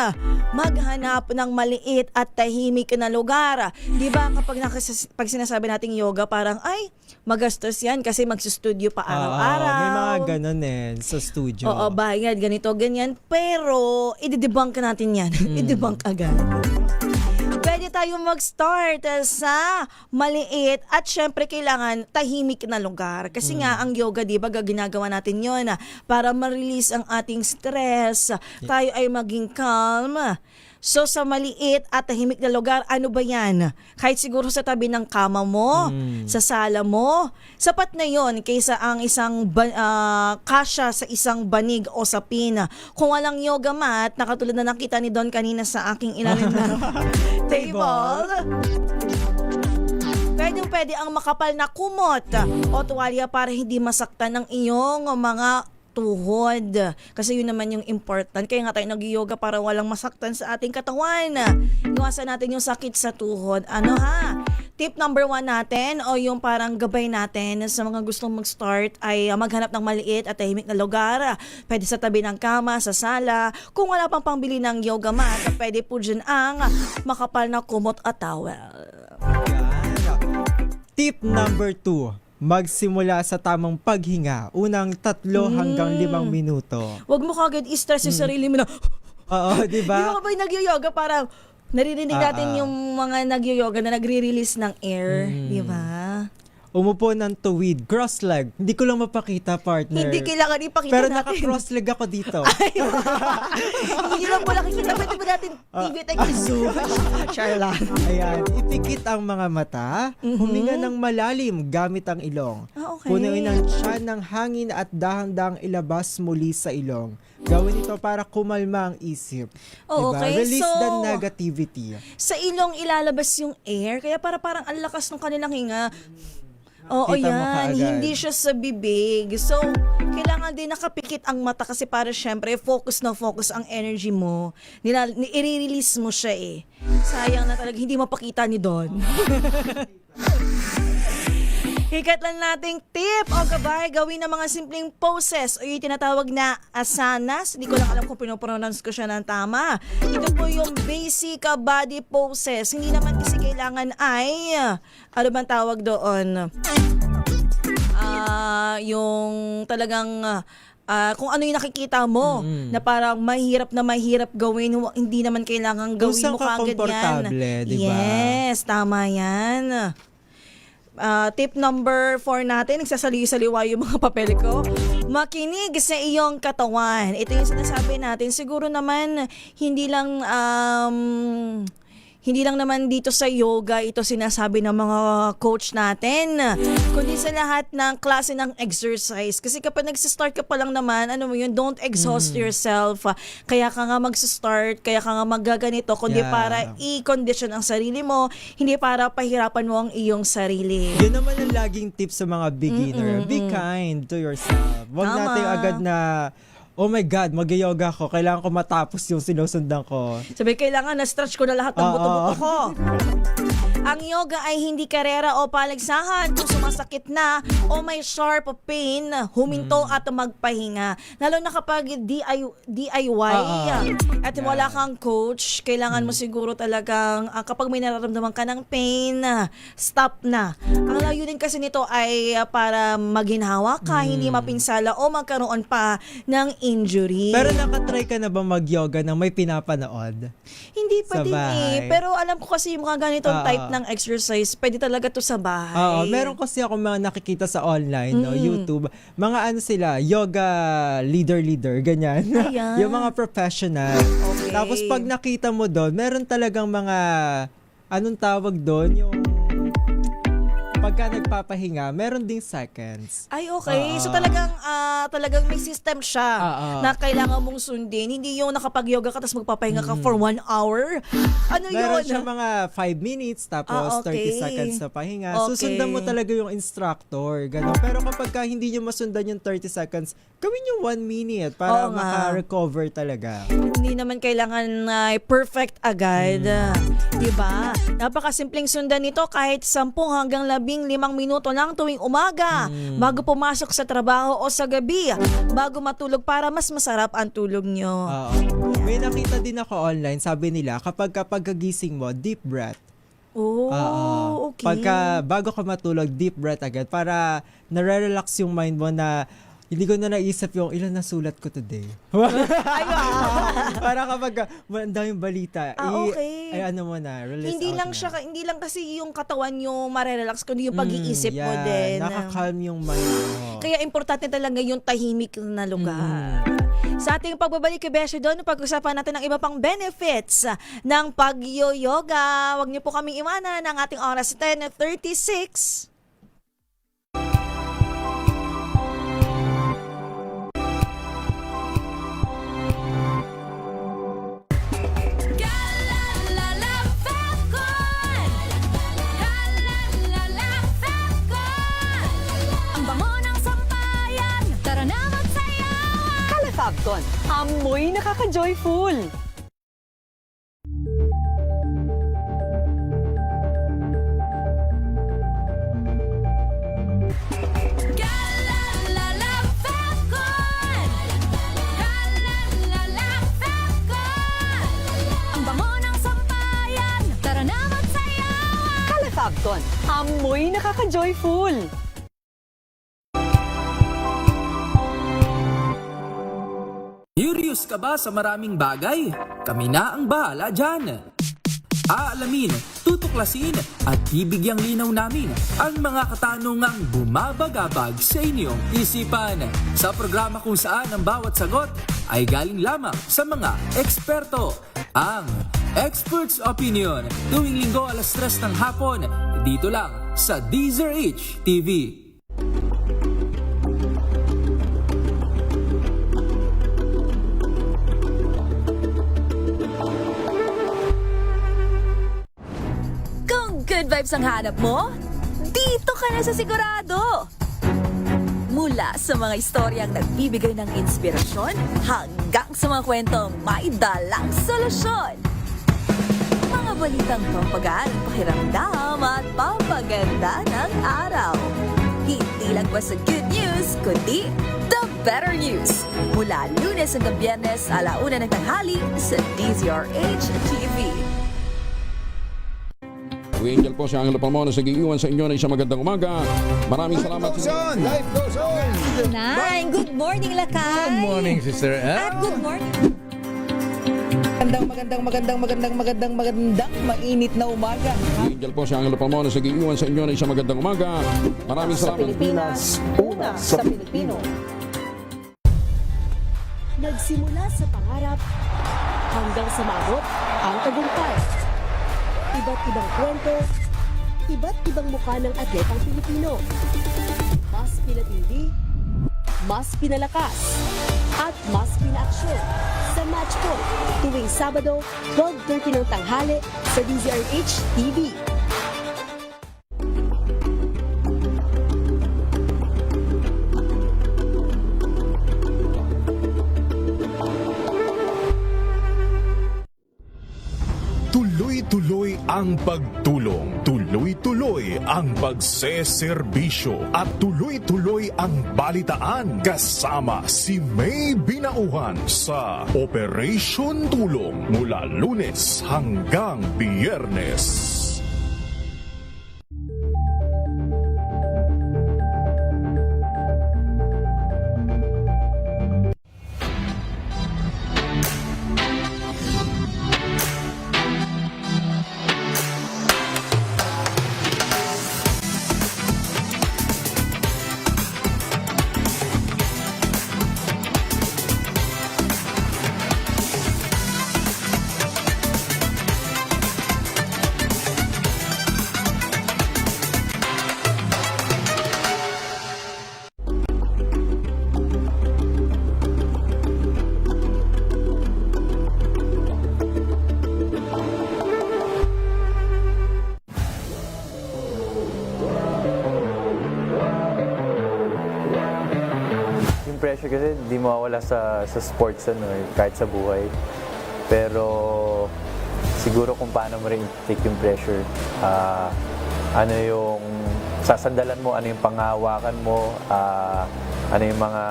N: maghanap ng maliit at tahimik na lugar. Di ba pag sinasabi nating yoga, parang magastos yan kasi magsustudio pa araw-araw.
O: May mga ganun sa studio.
N: Oo, bayad, ganito, ganyan. Pero, i-debunk natin yan. I-debunk agad. Pwede tayo mag-start sa maliit at syempre kailangan tahimik na lugar. Kasi nga, ang yoga, di ba, ginagawa natin yon para ma-release ang ating stress. Tayo ay maging calm. So, sa maliit at tahimik na lugar, ano ba yan? Kahit siguro sa tabi ng kama mo, sa sala mo, sapat na yon kaysa ang isang kasya sa isang banig o sapin. Kung walang yoga mat, nakatulad na nakita ni Don kanina sa aking ilalim na table, pwede ang makapal na kumot o tuwalya para hindi masaktan ng iyong mga tuhod. Kasi yun naman yung important. Kaya nga tayo nag-yoga para walang masaktan sa ating katawan. Iwasan natin yung sakit sa tuhod. Tip number 1 natin o yung parang gabay natin sa mga gustong mag-start ay maghanap ng maliit at tahimik na lugar. Pwede sa tabi ng kama, sa sala. Kung wala pang pangbili ng yoga mat, pwede po dyan ang makapal na kumot at towel.
O: Tip number 2. Magsimula sa tamang paghinga. Unang 3 hanggang 5 minuto.
N: Huwag mo kagad i-stress yung sarili mo na
O: Oo, di ba?
N: Di ba kapag nag-yoga, parang naririnig natin yung mga nag-yoga na nagre-release ng air. Di ba?
O: Umupo ng tuwid, cross-leg. Hindi ko lang mapakita, partner.
N: Hindi kailangan ipakita
O: pero
N: natin.
O: Pero naka-cross-leg ako dito.
N: Hindi lang wala kikita. Pwede ba natin TV zoom? Charlotte.
O: Ayan, ipikit ang mga mata, huminga ng malalim gamit ang ilong.
N: Okay.
O: Punuin ang tiyan ng hangin at dahang-dahang ilabas muli sa ilong. Gawin ito para kumalma ang isip.
N: Oh,
O: diba?
N: okay.
O: Release the negativity.
N: Sa ilong ilalabas yung air, kaya parang ang lakas ng kanilang hinga. Oo, yan. Hindi siya sa bibig. So, kailangan din nakapikit ang mata kasi para syempre, focus na focus ang energy mo. I-release mo siya Sayang na talaga, hindi mapakita ni Don. Hikat lang nating tip o gabay, gawin ng mga simpleng poses o yung tinatawag na asanas. Hindi ko lang alam kung pinopronounce ko siya ng tama. Ito po yung basic body poses. Hindi naman kasi kailangan ay, ano bang tawag doon? Yung talagang kung ano yung nakikita mo na parang mahirap gawin, hindi naman kailangan gawin mo kagad yan.
O: Diba?
N: Yes, tama yan. Tip number 4 natin, nagsasaliw-saliwa yung mga papel ko. Makinig sa iyong katawan. Ito yung sinasabi natin. Siguro naman, hindi lang naman dito sa yoga ito sinasabi ng mga coach natin, kundi sa lahat ng klase ng exercise. Kasi kapag nagsistart ka pa lang naman, don't exhaust yourself. Kaya ka nga magsistart, kaya ka nga maggaganito, kundi para i-condition ang sarili mo, hindi para pahirapan mo ang iyong sarili.
O: Yun naman ang laging tip sa mga beginner. Be kind to yourself. Huwag natin agad na oh my God, mag-yoga ko. Kailangan ko matapos yung sinusundan ko.
N: Sabi, kailangan na-stretch ko na lahat ng buto-buto ko. Ang yoga ay hindi karera o paligsahan. Kung sumasakit na o may sharp pain, huminto at magpahinga. Lalo na kapag DIY at wala kang coach, kailangan mo siguro talagang kapag may nararamdaman ka ng pain, stop na. Ang layunin kasi nito ay para maginhawa ka, hindi mapinsala o magkaroon pa ng injury.
O: Pero nakatry ka na ba mag-yoga nang may pinapanood?
N: Hindi pa din Pero alam ko kasi yung mga ganitong type ng exercise, pwede talaga to sa bahay.
O: Oo, meron kasi ako mga nakikita sa online, no, YouTube, mga ano sila, yoga leader, ganyan.
N: Ayan.
O: Yung mga professional.
N: Okay.
O: Tapos pag nakita mo doon, meron talagang mga, anong tawag doon, yung pagka nagpapahinga, meron ding seconds.
N: Ay, okay. So talagang may system siya na kailangan mong sundin. Hindi yung nakapag-yoga ka tapos magpapahinga ka for 1 hour. Ano
O: Meron
N: yun?
O: siya mga 5 minutes tapos
N: okay.
O: 30 seconds na pahinga.
N: Okay.
O: Susundan mo talaga yung instructor. Ganun. Pero kapag ka hindi nyo masundan yung 30 seconds, gawin yung 1 minute para
N: Oo nga.
O: maka-recover talaga.
N: Hindi naman kailangan perfect agad. Diba? Napakasimpleng sundan nito kahit 10 hanggang 15 minuto lang tuwing umaga, bago pumasok sa trabaho o sa gabi, bago matulog para mas masarap ang tulog nyo.
O: May nakita din ako online, sabi nila, kapag pagkagising mo, deep breath.
N: Okay.
O: Bago ka matulog, deep breath agad para nare-relax yung mind mo na hindi ko na naisip yung ilan na sulat ko today. Para kapag ang daming balita,
N: okay.
O: ano mo na, release
N: Hindi
O: out
N: lang
O: na.
N: siya, hindi lang kasi yung katawan yung marerelax, kundi yung pag-iisip mo din.
O: Nakakalm yung mind mo.
N: Kaya importante talaga yung tahimik na lugar. Sa ating pagbabalik kay Beshi doon, pag-usapan natin ng iba pang benefits ng pag-yoga. Huwag niyo po kaming iwanan ng ating oras 10:36.
Q: Ang bango ng sampayan, tara na magsayawan!
P: Calafabcon, amoy nakaka-joyful.
Q: Ang bango ng sampayan, tara na magsayawan!
P: Calafabcon, amoy nakaka-joyful.
M: Curious ka ba sa maraming bagay? Kami na ang bahala dyan. Aalamin, tutuklasin at bibigyang linaw namin ang mga katanungang bumabagabag sa inyong isipan. Sa programa kung saan ang bawat sagot ay galing lamang sa mga eksperto. Ang Expert's Opinion, tuwing linggo 3:00 ng hapon, dito lang sa DZRH TV.
Q: Kung good vibes ang hanap mo, dito ka na sa sigurado! Mula sa mga istoryang nagbibigay ng inspirasyon hanggang sa mga kwentong may dalang solusyon. Mga balitang pampagaan ang pakiramdam at papaganda ng araw. Hindi lang ba sa good news, kundi the better news. Mula Lunes hanggang Biyernes, 1:00 ng tanghali sa DZRH TV.
T: Angel po si Angelo Palmona sa giiwan sa inyo na isang magandang umaga. Maraming salamat.
U: Life goes on!
N: Nine, good morning, Lakay!
U: Good morning, Sister Ann.
N: At good morning! Magandang mainit na umaga.
T: Angel po si Angelo Palmona sa giiwan sa inyo na isang magandang umaga. Maraming
G: Sa
T: salamat.
G: Pilipinas, una sa Pilipino.
K: Nagsimula sa pangarap hanggang sa maabot ang tagumpay. Iba't ibang kwento, iba't ibang mukha ng atletang Pilipino. Mas pinatindi, mas pinalakas, at mas pinaaksyon sa Match Point tuwing Sabado, 12:30 ng tanghali sa DZRH TV.
A: Tuloy-tuloy ang pagtulong, tuloy-tuloy ang pagseserbisyo at tuloy-tuloy ang balitaan kasama si May Binauhan sa Operation Tulong mula Lunes hanggang Biyernes.
H: pressure kasi di mawawala sa sports kahit sa buhay. Pero siguro kung paano mo rin take yung pressure. Ano yung sasandalan mo, ano yung panghawakan mo, ano yung mga,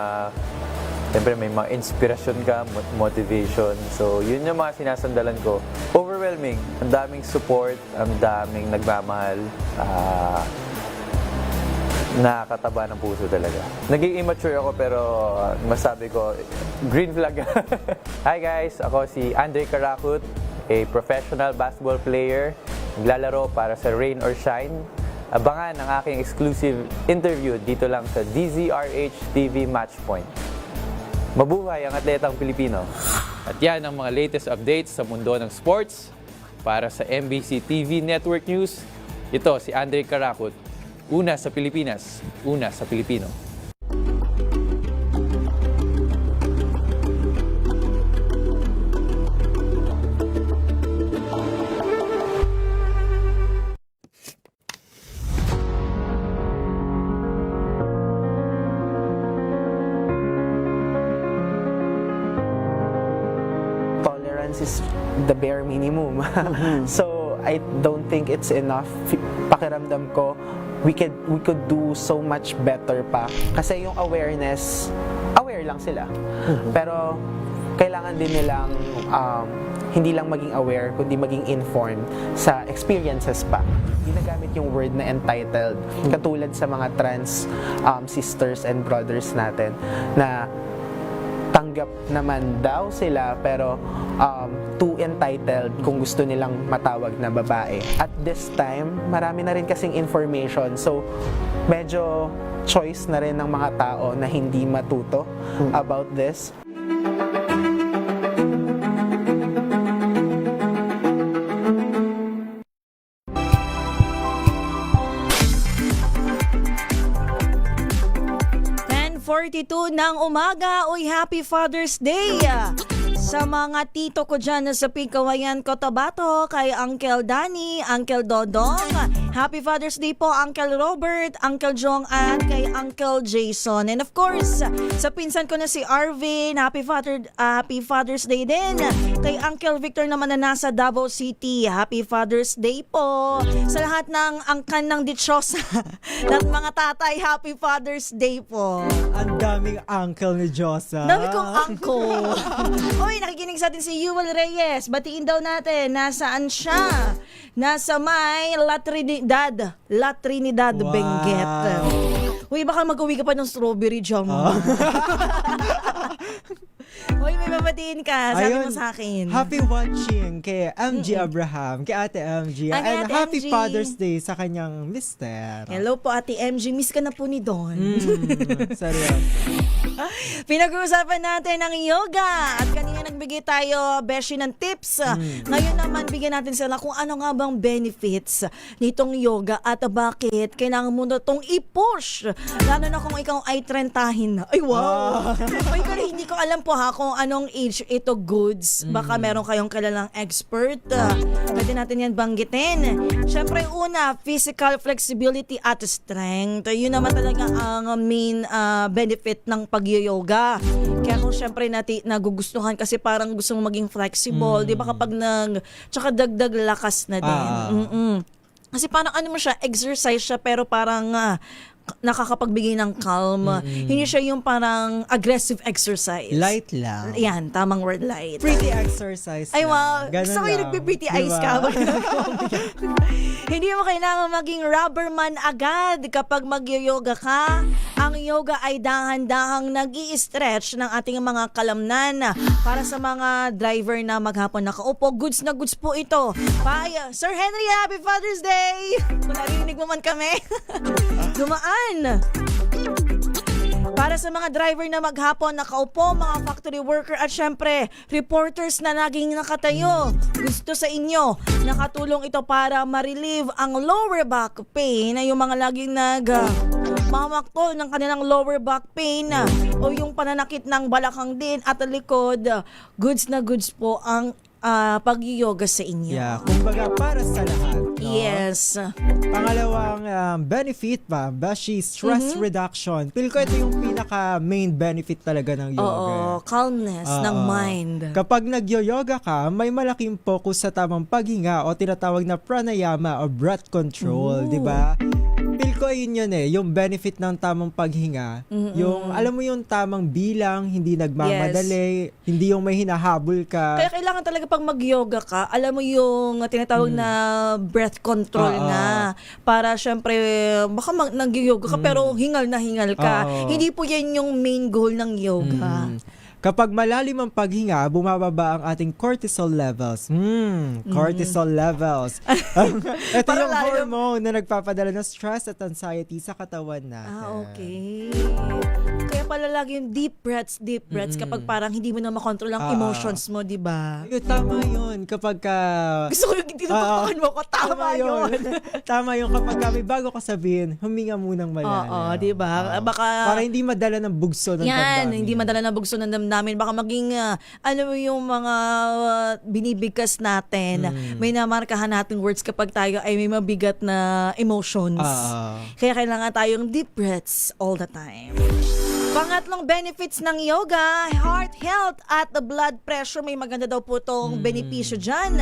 H: siyempre may mga inspirasyon ka, motivation. So yun yung mga sinasandalan ko. Overwhelming. Ang daming support, ang daming nagmamahal. Nakakataba ng puso talaga. Naging immature ako pero masabi ko, green flag. Hi guys, ako si Andre Carakut, a professional basketball player. Naglalaro para sa Rain or Shine. Abangan ang aking exclusive interview dito lang sa DZRH TV Matchpoint. Mabuhay ang atletang Pilipino. At yan ang mga latest updates sa mundo ng sports. Para sa MBC TV Network News, ito si Andre Carakut. Una sa Pilipinas, una sa Pilipino.
V: Tolerance is the bare minimum. So I don't think it's enough. Pakiramdam ko, we could do so much better pa. Kasi yung awareness, aware lang sila. Pero kailangan din nilang hindi lang maging aware, kundi maging informed sa experiences pa. Ginagamit yung word na entitled, katulad sa mga trans sisters and brothers natin na tanggap naman daw sila pero too entitled kung gusto nilang matawag na babae. At this time, marami na rin kasing information. So, medyo choice na rin ng mga tao na hindi matuto about this.
N: ng umaga. Uy, happy Father's Day! Sa mga tito ko dyan sa Pigkawayan, Cotabato, kay Uncle Danny, Uncle Dodong. Happy Father's Day po, Uncle Robert, Uncle Jong, at kay Uncle Jason. And of course, sa pinsan ko na si Arvin, happy Father's Day din. Kay Uncle Victor naman na nasa Davao City, happy Father's Day po. Sa lahat ng angkan ng Dichosa, ng mga tatay, happy Father's Day po.
O: Ang daming uncle ni Josa.
N: Dami kong uncle. Uy, nakikinig sa atin si Yuel Reyes. Batiin daw natin, nasaan siya? Nasa may La Trinidad,
O: Wow.
N: Benguet. Uy, baka mag-uwi ka pa ng strawberry jam. Uy, may babatiin ka. Sabi mo sa akin.
O: Happy watching kay MG Abraham, kay Ate MG.
N: Kay
O: And
N: Ate
O: happy
N: MG.
O: Father's Day sa kanyang mister.
N: Hello po, Ate MG. Miss ka na po ni Don.
O: Seryoso.
N: Pinag-uusapan natin ang yoga. At kanina nagbigay tayo, Beshi, ng tips. Ngayon naman, bigyan natin sila kung ano nga bang benefits nitong yoga at bakit kailangan mo na itong i-push. Lalo na kung ikaw ay 30 na. Ay, wow! Ay, pero hindi ko alam po ha kung anong age ito goods. Baka meron kayong kilalang expert. Pwede natin yan banggitin. Siyempre, una, physical flexibility at strength. Yun naman talaga ang main benefit ng pag-yoga. Kaya kung siyempre nagugustuhan kasi parang gusto mong maging flexible, di ba kapag tsaka dagdag lakas na din. Kasi parang ano mo siya, exercise siya pero parang nakakapagbigay ng calm. Hindi siya yung parang aggressive exercise.
O: Light lang.
N: Yan, tamang word, light.
O: Pretty exercise
N: Ay, wow.
O: lang. Ganun
N: Gusto ko yung
O: lang.
N: nagpipretty eyes ka. Hindi mo kailangan maging rubber man agad kapag mag-yoga ka. Ang yoga ay dahan-dahang nag-i-stretch ng ating mga kalamnan. Para sa mga driver na maghapon nakaupo, goods na goods po ito. Bye. Sir Henry, happy Father's Day! Kung narinig mo man kami. Dumaan. Para sa mga driver na maghapon nakaupo, mga factory worker at syempre reporters na laging nakatayo, gusto sa inyo, nakatulong ito para ma-relieve ang lower back pain na yung mga laging mamakto ng kanilang lower back pain o yung pananakit ng balakang din at likod. Goods na goods po ang pag-yoga sa inyo.
O: Yeah, kumbaga para sa lahat. No?
N: Yes.
O: Pangalawang benefit pa, Beshi, stress reduction. Feel ko ito yung pinaka main benefit talaga ng yoga.
N: Oo, calmness ng mind.
O: Kapag nag-yoga ka, may malaking focus sa tamang paghinga o tinatawag na pranayama o breath control, di ba? Feel ko yun yung benefit ng tamang paghinga. Yung, alam mo yung tamang bilang, hindi nagmamadali, hindi yung may hinahabol ka.
N: Kaya kailangan talaga pag mag-yoga ka, alam mo yung tinatawag na breath control na. Para syempre, baka nag-yoga ka pero hingal na hingal ka. Hindi po yan yung main goal ng yoga.
O: Kapag malalim ang paghinga, bumababa ang ating cortisol levels. Cortisol levels. Ito yung hormone na nagpapadala ng stress at anxiety sa katawan natin.
N: Okay. Kaya pala lagi yung deep breaths kapag parang hindi mo na makontrol ang emotions mo, di ba?
O: Tama yun. Kapag ka...
N: Gusto ko yung tinutupaan mo ko. Tama yun.
O: Tama yun. Kapag may bago ka sabihin, huminga munang malalim.
N: Oo, di ba? Baka...
O: Para hindi madala ng bugso ng damdamin.
N: Hindi madala ng bugso ng damdamin. Baka maging, alam mo yung mga binibigkas natin, may namarkahan nating words kapag tayo ay may mabigat na emotions. Kaya kailangan tayong deep breaths all the time. Pangatlong benefits ng yoga, heart health at the blood pressure. May maganda daw po itong benepisyo dyan.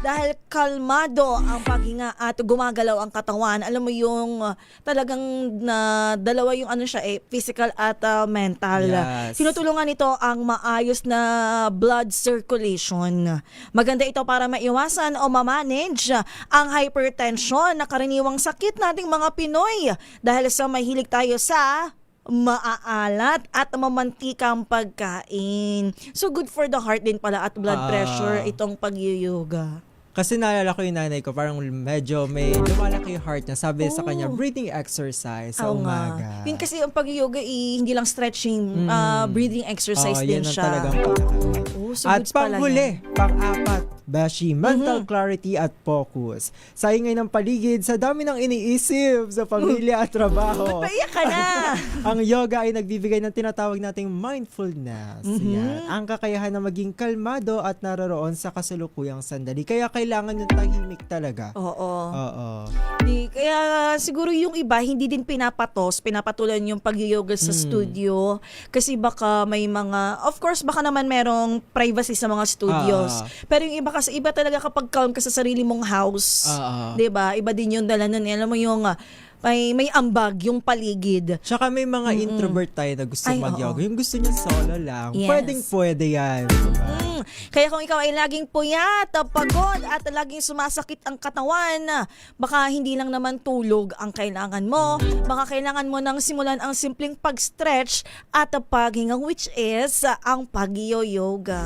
N: Dahil kalmado ang paghinga at gumagalaw ang katawan. Alam mo yung talagang dalawa yung physical at mental.
O: Yes.
N: Tinutulungan nito ang maayos na blood circulation. Maganda ito para maiwasan o mamanage ang hypertension na karaniwang sakit nating mga Pinoy. Dahil sa mahilig tayo sa maaalat at mamantikang pagkain. So good for the heart din pala at blood pressure itong pag-yoga.
O: Kasi naalala ko yung nanay ko, parang medyo may lumalaki yung heart niya. Sabi sa kanya, breathing exercise sa umaga.
N: Yun kasi ang pag-yoga hindi lang stretching, breathing exercise din
O: yan
N: siya.
O: Yan ang talagang
N: so
O: at panghuli, pang-apat, Beshi, mental clarity at focus. Sa ingay ng paligid, sa dami ng iniisip sa pamilya at trabaho.
N: Paiyak ka na!
O: Ang yoga ay nagbibigay ng tinatawag nating mindfulness. Yan. Ang kakayahan na maging kalmado at naroroon sa kasalukuyang sandali. Kaya kailangan yung tahimik talaga.
N: Oo.
O: Oo.
N: Kaya siguro yung iba, hindi din pinapatulan yung pag-yoga sa studio. Kasi baka may mga, of course, baka naman merong privacy sa mga studios. Pero yung iba kasi iba talaga kapag calm ka sa sarili mong house. 'Di ba? Iba din yung dala nun. Alam mo yung may ambag yung paligid.
O: Tsaka may mga introvert tayo na gusto mag-yoga. Yung gusto niya solo lang.
N: Yes.
O: Pwede yan.
N: Kaya kung ikaw ay laging puyat, pagod at laging sumasakit ang katawan, baka hindi lang naman tulog ang kailangan mo. Baka kailangan mo nang simulan ang simpleng pag-stretch at paghinga, which is ang pag-yoga.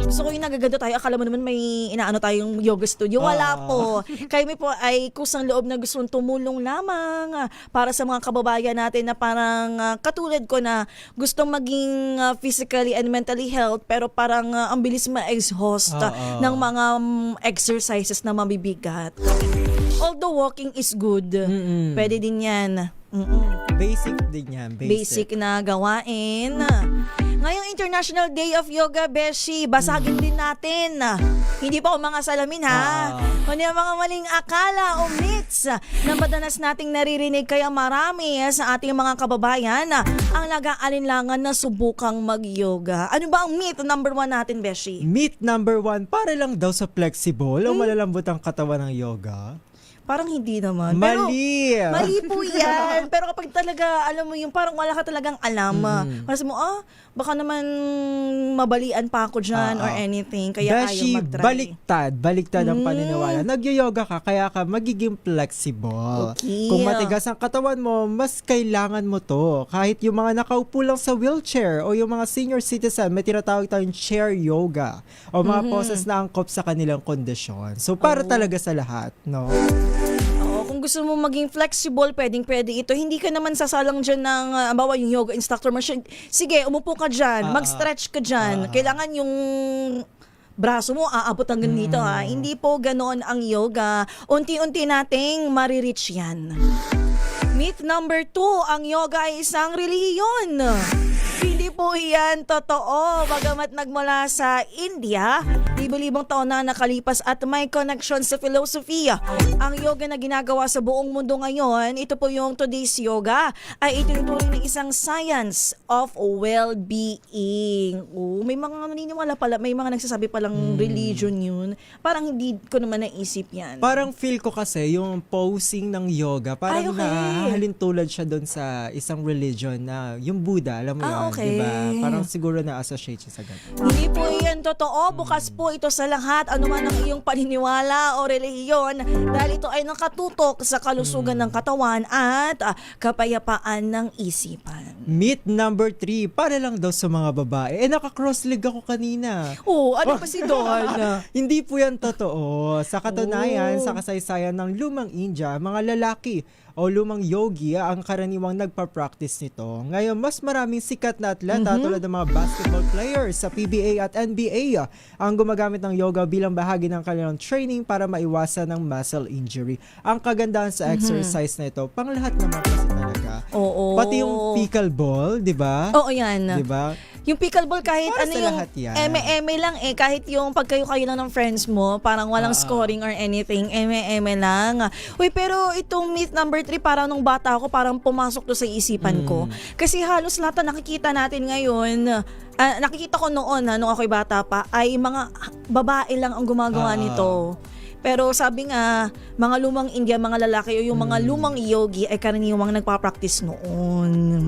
N: Gusto ko yung nagaganda tayo. Akala mo naman may inaano tayong yoga studio. Wala po. Kami po ay kusang loob na gustong tumulong lamang para sa mga kababayan natin na parang katulad ko na gustong maging physically and mentally health pero parang ang bilis ma-exhaust ng mga exercises na mabibigat. Although walking is good, pwede din yan.
O: Basic din yan.
N: Basic na gawain. Ngayong International Day of Yoga, Beshi, basagin din natin. Hindi pa mga salamin, ha? Kundi ang mga maling akala o myths na madalas nating naririnig kaya marami sa ating mga kababayan ang nag-aalinlangan na subukang mag-yoga. Ano ba ang myth number 1 natin, Beshi?
O: Myth number 1, para lang daw sa flexible o malalambot ang katawan ng yoga.
N: Parang hindi naman.
O: Mali!
N: Pero, mali po yan. Pero kapag talaga, alam mo yung parang wala ka talagang alam. Kasi mo, baka naman mabalian pa ako dyan or anything. Kaya
O: Beshi,
N: ayaw mag-try.
O: Baliktad ang paniniwala. Nag-yoga ka, kaya ka magiging flexible.
N: Okay.
O: Kung matigas ang katawan mo, mas kailangan mo to. Kahit yung mga nakaupo lang sa wheelchair o yung mga senior citizen, may tinatawag tayong chair yoga o mga poses na angkop sa kanilang kondisyon. So, para talaga sa lahat, no?
N: Kung gusto mo maging flexible, pwede ito. Hindi ka naman sasalang dyan ng, bawa yung yoga instructor mo. Sige, umupo ka dyan, mag-stretch ka dyan. Kailangan yung braso mo aabot hanggang dito, ha. Hindi po ganon ang yoga. Unti-unti nating marireach yan. Myth number 2, ang yoga ay isang relihiyon. Hindi po yan totoo. Bagamat nagmula sa India, libo-libong taon na nakalipas at may connection sa philosophy. Ang yoga na ginagawa sa buong mundo ngayon, ito po yung today's yoga, ay itinuturing ng isang science of well-being. Oh, may mga naniniwala pala, may mga nagsasabi palang religion yun. Parang hindi ko naman naisip yan.
O: Parang feel ko kasi yung posing ng yoga, parang nahahalin tulad siya doon sa isang religion na yung Buddha, alam mo yun,
N: okay.
O: diba? Parang siguro na-associate siya sa ganun.
N: Hindi po yan totoo. Bukas po ito sa lahat, anuman ang iyong paniniwala o relihiyon, dahil ito ay nakatutok sa kalusugan ng katawan at kapayapaan ng isipan.
O: Myth number 3, para lang daw sa mga babae. Naka-cross leg ako kanina.
N: Oh, ano pa si Don?
O: Hindi po yan totoo. Sa katunayan, sa kasaysayan ng lumang India, mga lalaki o lumang yogi ang karaniwang nagpa-practice nito. Ngayon, mas maraming sikat na atleta tulad ng mga basketball players sa PBA at NBA ang gumagamit ng yoga bilang bahagi ng kanilang training para maiwasan ng muscle injury. Ang kagandahan sa exercise na ito, pang lahat naman kasi talaga.
N: Oo.
O: Pati yung pickleball, di ba?
N: Oo, yan.
O: Di ba?
N: Yung pickleball kahit
O: para
N: ano
O: sa
N: yung
O: lahat yan.
N: eme lang kahit yung pagkayo-kayo lang ng friends mo, parang walang scoring or anything, eme lang. Uy, pero itong myth number 3, parang nung bata ako, parang pumasok to sa isipan ko. Kasi halos lahat na nakikita natin ngayon, nakikita ko noon, nung ako'y bata pa, ay mga babae lang ang gumagawa nito. Pero sabi nga, mga lumang India, mga lalaki o yung mga lumang yogi ay karaniwang nagpa-practice noon.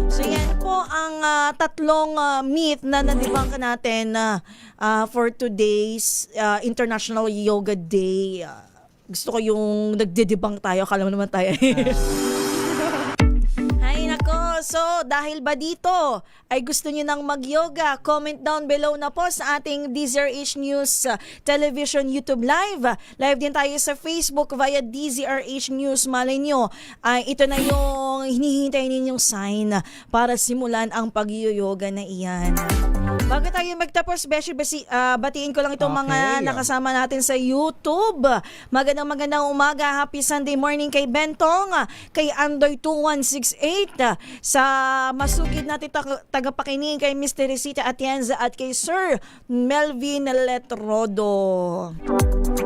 N: So yan po ang tatlong myth na nadibang natin for today's International Yoga Day. Gusto ko yung nagdedebunk tayo, akala mo naman tayo. Hay nako, so dahil ba dito ay gusto niyo nang mag-yoga, comment down below na po sa ating DZRH News Television YouTube Live. Live din tayo sa Facebook via DZRH News. Malay nyo, ito na yung hinihintay ninyong sign para simulan ang pag-yoga na iyan. Bago tayo magtapos, batiin ko lang itong mga nakasama natin sa YouTube. Magandang umaga, happy Sunday morning kay Bentong, kay Andoy2168, sa masugid natin tagapakinig kay Miss Teresita Atienza at kay Sir Melvin Letrodo.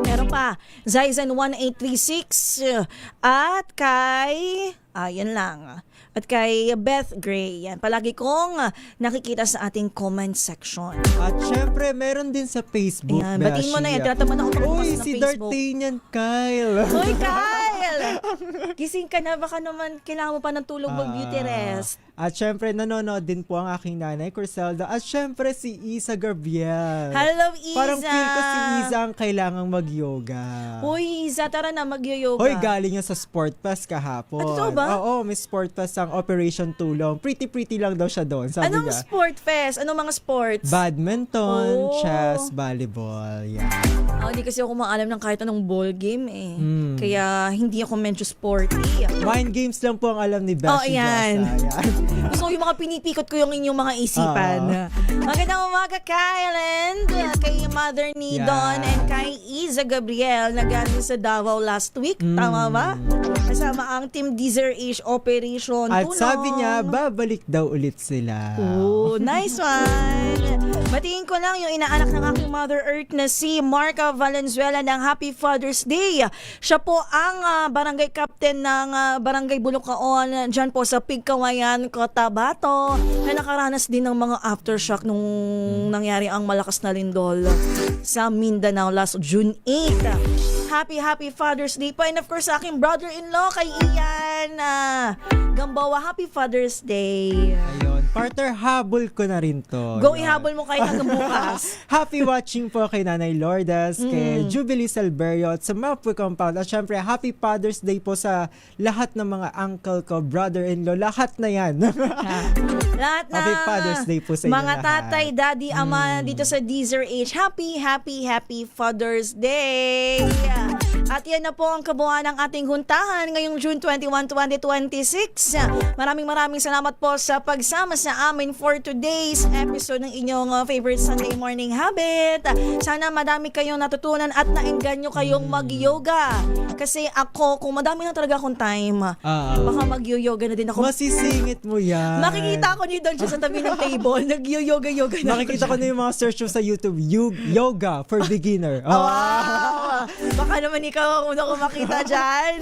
N: Meron pa, Zaizan1836 at kay yan lang. At kay Beth Gray. Yan, palagi kong nakikita sa ating comment section.
O: At syempre, meron din sa Facebook.
N: Ayan, batiin mo na yan. Tinataman ako
O: Uy,
N: sa
O: si
N: Facebook.
O: D'Artagnan Kyle.
N: Uy, Kyle! Gising ka na. Baka naman kailangan mo pa ng tulog mag-beauty rest.
O: At syempre, nanonood din po ang aking nanay, Criselda. At syempre, si Isa Gabriel.
N: Hello, Isa!
O: Parang feel ko si Isa ang kailangang mag-yoga.
N: Uy, Isa, tara na, mag-yoga.
O: Hoy, galing yan sa Sport Pass kahapon.
N: Totoo ba?
O: Oo, may Sport Pass ang Operation Tulong. Pretty lang daw siya doon, sabi
N: Anong
O: niya.
N: sport fest? Anong mga sports?
O: Badminton, chess, volleyball. Yeah.
N: Hindi kasi ako maalam ng kahit anong ball game eh. Kaya hindi ako medyo sporty.
O: Mind games lang po ang alam ni Beshi.
N: Ayan. Gusto ko yung mga pinipikot ko yung inyong mga isipan. Magandang umaga, Kyle, and kay Mother ni Don and kay Isa Gabriel na galing sa Davao last week. Tama ba? Kasama ang Team DZRH Operation
O: At
N: Tulong.
O: sabi niya, babalik daw ulit sila.
N: Oh, nice one! Batiin ko lang yung inaanak ng aking Mother Earth na si Marca Valenzuela ng Happy Father's Day. Siya po ang barangay captain ng Barangay Bulucaon dyan po sa Pigkawayan, Cotabato, na nakaranas din ng mga aftershock nung nangyari ang malakas na lindol sa Mindanao last June 8. Happy Father's Day po. And of course, sa aking brother-in-law kay Ian Gamboa, Happy Father's Day.
O: Ayun, partner, habol ko na rin to.
N: Go, ihabol mo kahit hanggang bukas.
O: Happy watching po kay Nanay Lourdes, kay Jubilee Salverio at sa Mapui Compound. At syempre, Happy Father's Day po sa lahat ng mga uncle ko, brother-in-law, lahat na yan.
N: Lahat na.
O: Happy Father's Day po sa inyo
N: mga
O: lahat.
N: tatay, daddy, ama dito sa DZRH. Happy Father's Day. At yan na po ang kabuuan ng ating huntahan ngayong June 21, 2026. Maraming salamat po sa pagsama sa amin for today's episode ng inyong favorite Sunday morning habit. Sana madami kayong natutunan at naengganyo kayong mag-yoga. Kasi ako, kung madami na talaga akong time, baka mag-yoga na din ako.
O: Masisingit mo yan.
N: Makikita ko ni Don siya sa tabi ng table, nag-yoga na.
O: Makikita ko na yung mga search mo sa YouTube, yoga for beginner.
N: Wow! Baka naman ikaw ang una ko makita dyan.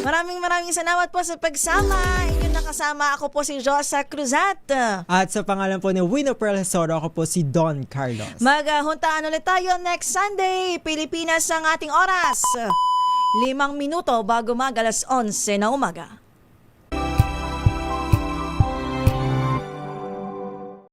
N: Maraming salamat po sa pagsama. Inyong nakasama, ako po si Josa Cruzat.
O: At sa pangalan po ni Wino Pearl Soro, ako po si Don Carlos.
N: Maghuntaan ulit tayo next Sunday. Pilipinas ang ating oras. 5 minuto bago mag 11 na umaga.